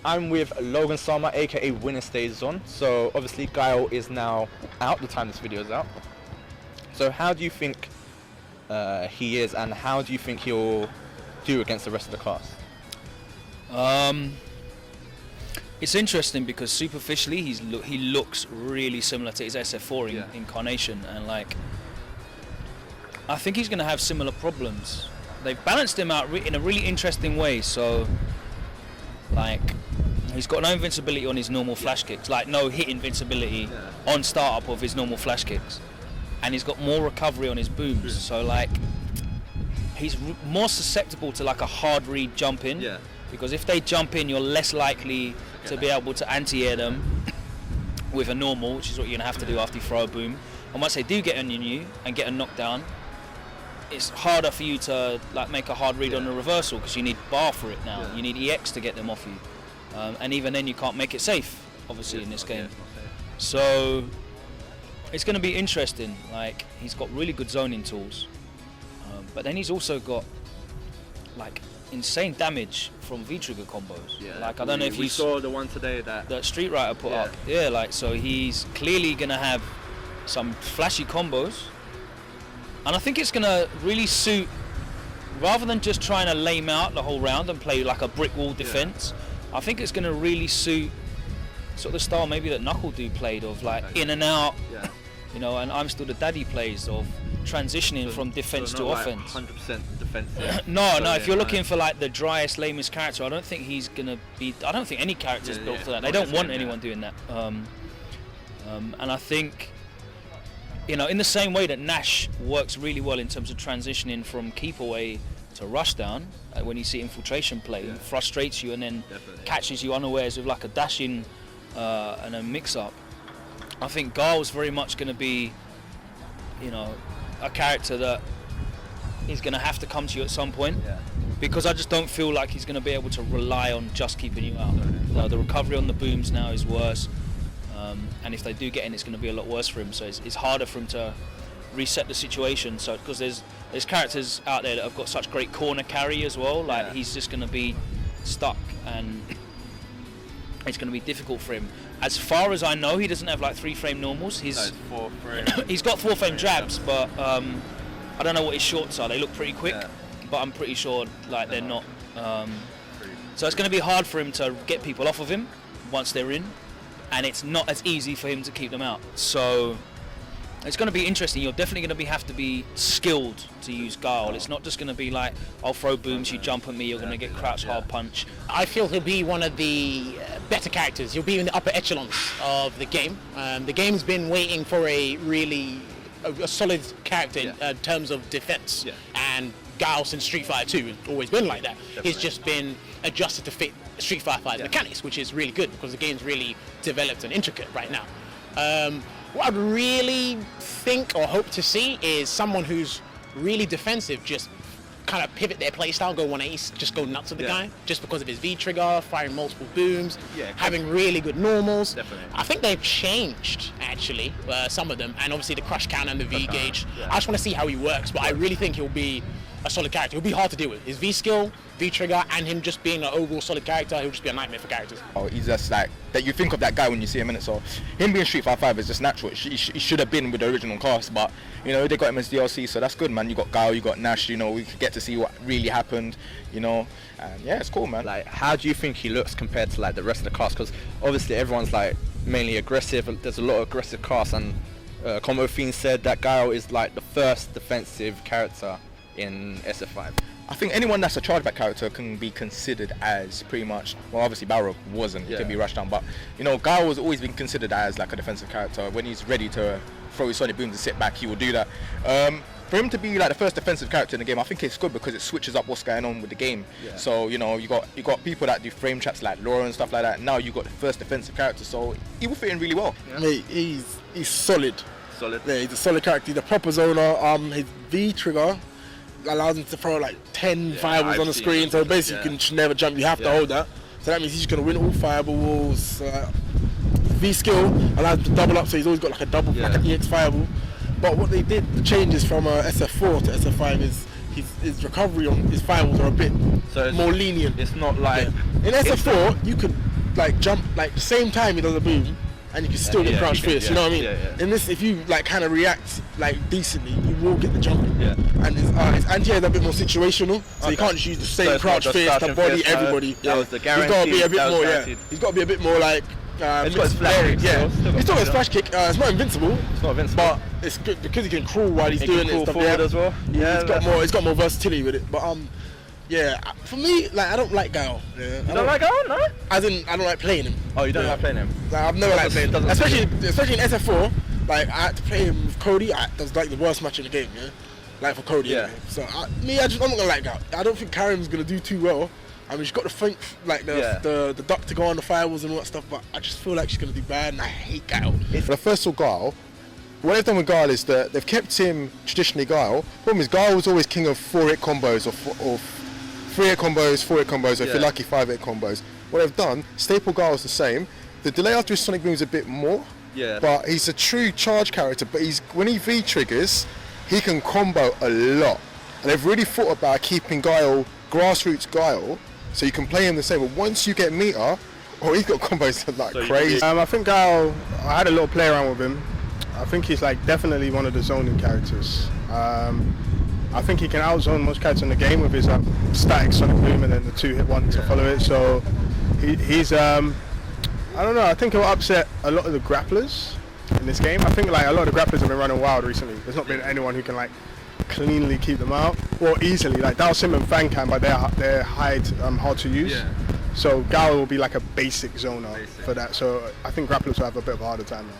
I'm with Logan Sama, aka Winner Stays On. So obviously Guile is now out, the time this video is out. So how do you think he is, and how do you think he'll do against the rest of the class? It's interesting because superficially he looks really similar to his SF4 incarnation, and like I think he's going to have similar problems. They've balanced him out in a really interesting way. So like he's got no invincibility on his normal flash kicks, like no hit invincibility on startup of his normal flash kicks, and he's got more recovery on his booms. So like he's more susceptible to like a hard read jump in, because if they jump in, you're less likely to be able to anti-air them with a normal, which is what you're gonna have to do after you throw a boom. And once they do get on you and get a knockdown, it's harder for you to like make a hard read on the reversal, because you need bar for it now. You need EX to get them off you, and even then you can't make it safe, obviously, in this game. So it's going to be interesting. Like he's got really good zoning tools, but then he's also got like insane damage from V-trigger combos. Like I don't know if you saw the one today that Street Writer put up. Like so he's clearly going to have some flashy combos. And I think it's going to really suit, rather than just trying to lame out the whole round and play like a brick wall defense, I think it's going to really suit sort of the style maybe that Knuckle Do played, of like in and out, you know, and I'm Still the Daddy plays, of transitioning from defense to offense. 100% defensive. No, if you're looking for like the driest, lamest character, I don't think he's going to be, I don't think any character's built for that. They don't want anyone doing that. And I think, you know, in the same way that Nash works really well in terms of transitioning from keep away to rush down, when you see infiltration play, it frustrates you and then catches you unawares with like a dash-in and a mix-up. I think Guile's very much going to be, you know, a character that is going to have to come to you at some point, because I just don't feel like he's going to be able to rely on just keeping you out. The recovery on the booms now is worse. And if they do get in, it's going to be a lot worse for him. So it's harder for him to reset the situation. So because there's characters out there that have got such great corner carry as well. Like he's just going to be stuck, and it's going to be difficult for him. As far as I know, he doesn't have like 3-frame normals. He's got 4-frame jabs, but I don't know what his shorts are. They look pretty quick, but I'm pretty sure like they're not. So it's going to be hard for him to get people off of him once they're in. And it's not as easy for him to keep them out. So it's going to be interesting. You're definitely going to have to be skilled to use Guile. It's not just going to be like, I'll throw booms, you jump at me, you're going to get crouch hard punch. I feel he'll be one of the better characters. He'll be in the upper echelons of the game. The game's been waiting for a solid character in terms of defense. And Guile since Street Fighter 2 has always been like that. He's just been adjusted to fit Street Fighter 5 mechanics, which is really good because the game's really developed and intricate right now. What I'd really think or hope to see is someone who's really defensive, just kind of pivot their playstyle, go 180, just go nuts at the guy, just because of his V-trigger, firing multiple booms, having really good normals. I think they've changed, actually, some of them, and obviously the crush counter and the V-gauge. I just want to see how he works, but I really think he'll be a solid character. He'll be hard to deal with. His V-skill, V-trigger, and him just being an overall solid character, he'll just be a nightmare for characters. Oh, he's just like, that you think of that guy when you see him in it, so him being Street Fighter 5 is just natural. He should have been with the original cast, but, you know, they got him as DLC, so that's good, man. You got Guile, you got Nash, you know, we could get to see what really happened, you know, and yeah, it's cool, man. Like, how do you think he looks compared to, like, the rest of the cast? Because obviously everyone's, like, mainly aggressive. There's a lot of aggressive casts, and Combo Fiend said that Guile is, like, the first defensive character in SF5. I think anyone that's a chargeback character can be considered as pretty much, well, obviously Barrow wasn't, he can be rushed down, but, you know, Guile has always been considered as like a defensive character. When he's ready to throw his solid booms and sit back, he will do that. For him to be like the first defensive character in the game, I think it's good because it switches up what's going on with the game. So, you know, you got people that do frame traps like Laura and stuff like that. Now you got the first defensive character, so he will fit in really well. Mate, he's solid. Yeah, he's a solid character. He's a proper zoner. His V trigger allows him to throw like 10 fireballs on the screen, so basically you can never jump, you have to hold that. So that means he's going to win all fireballs. V skill allows him to double up, so he's always got like a double, like an EX fireball. But what they did, the changes from SF4 to SF5 is his recovery on his fireballs are a bit more lenient. It's not like... In SF4, you could like jump like the same time he does a boom, and you can still get crouch fierce. You know what I mean? In this, if you like kind of react like decently, you will get the jump. And his anti-air is a bit more situational, so you can't just use the same crouch fierce to body everybody. He's got to be a bit more. He's got to be a bit more like. He's got his flash kick. He's got his flash kick. It's not invincible. It's not invincible. But it's good because he can crawl while he's doing it. Forward as well. He's got more versatility with it. But for me, like I don't like Guile. You don't like Guile, no? As in, I don't like playing him. Oh, you don't like playing him? Like, I've never liked playing him. Especially in SF4. Like I had to play him with Cody. That was like the worst match in the game. Like for Cody. Anyway. So I'm not gonna like Guile. I don't think Karim's gonna do too well. I mean, she's got the think like the duck to go on the firewalls and all that stuff, but I just feel like she's gonna do bad, and I hate Guile. When I first saw Guile, what they've done with Guile is that they've kept him traditionally Guile. Problem is, Guile was always king of 4-hit combos or 3-hit combos, 4-hit combos, or if you're lucky, 5-hit combos. What they've done, staple Guile's the same. The delay after his Sonic Boom is a bit more, but he's a true charge character. But when he V triggers, he can combo a lot, and they've really thought about keeping Guile grassroots Guile. So you can play him the same, but once you get meter, he's got combos like crazy. I think Guile, I had a little play around with him. I think he's like definitely one of the zoning characters. I think he can outzone most characters in the game with his static Sonic Boom and then the 2-hit one to follow it. So he's, I don't know, I think he'll upset a lot of the grapplers in this game. I think like a lot of the grapplers have been running wild recently. There's not been anyone who can like cleanly keep them out or easily. Like Dalsim and Fang can, but they're hard to use. So Guile will be like a basic zoner for that. So I think grapplers will have a bit of a harder time now.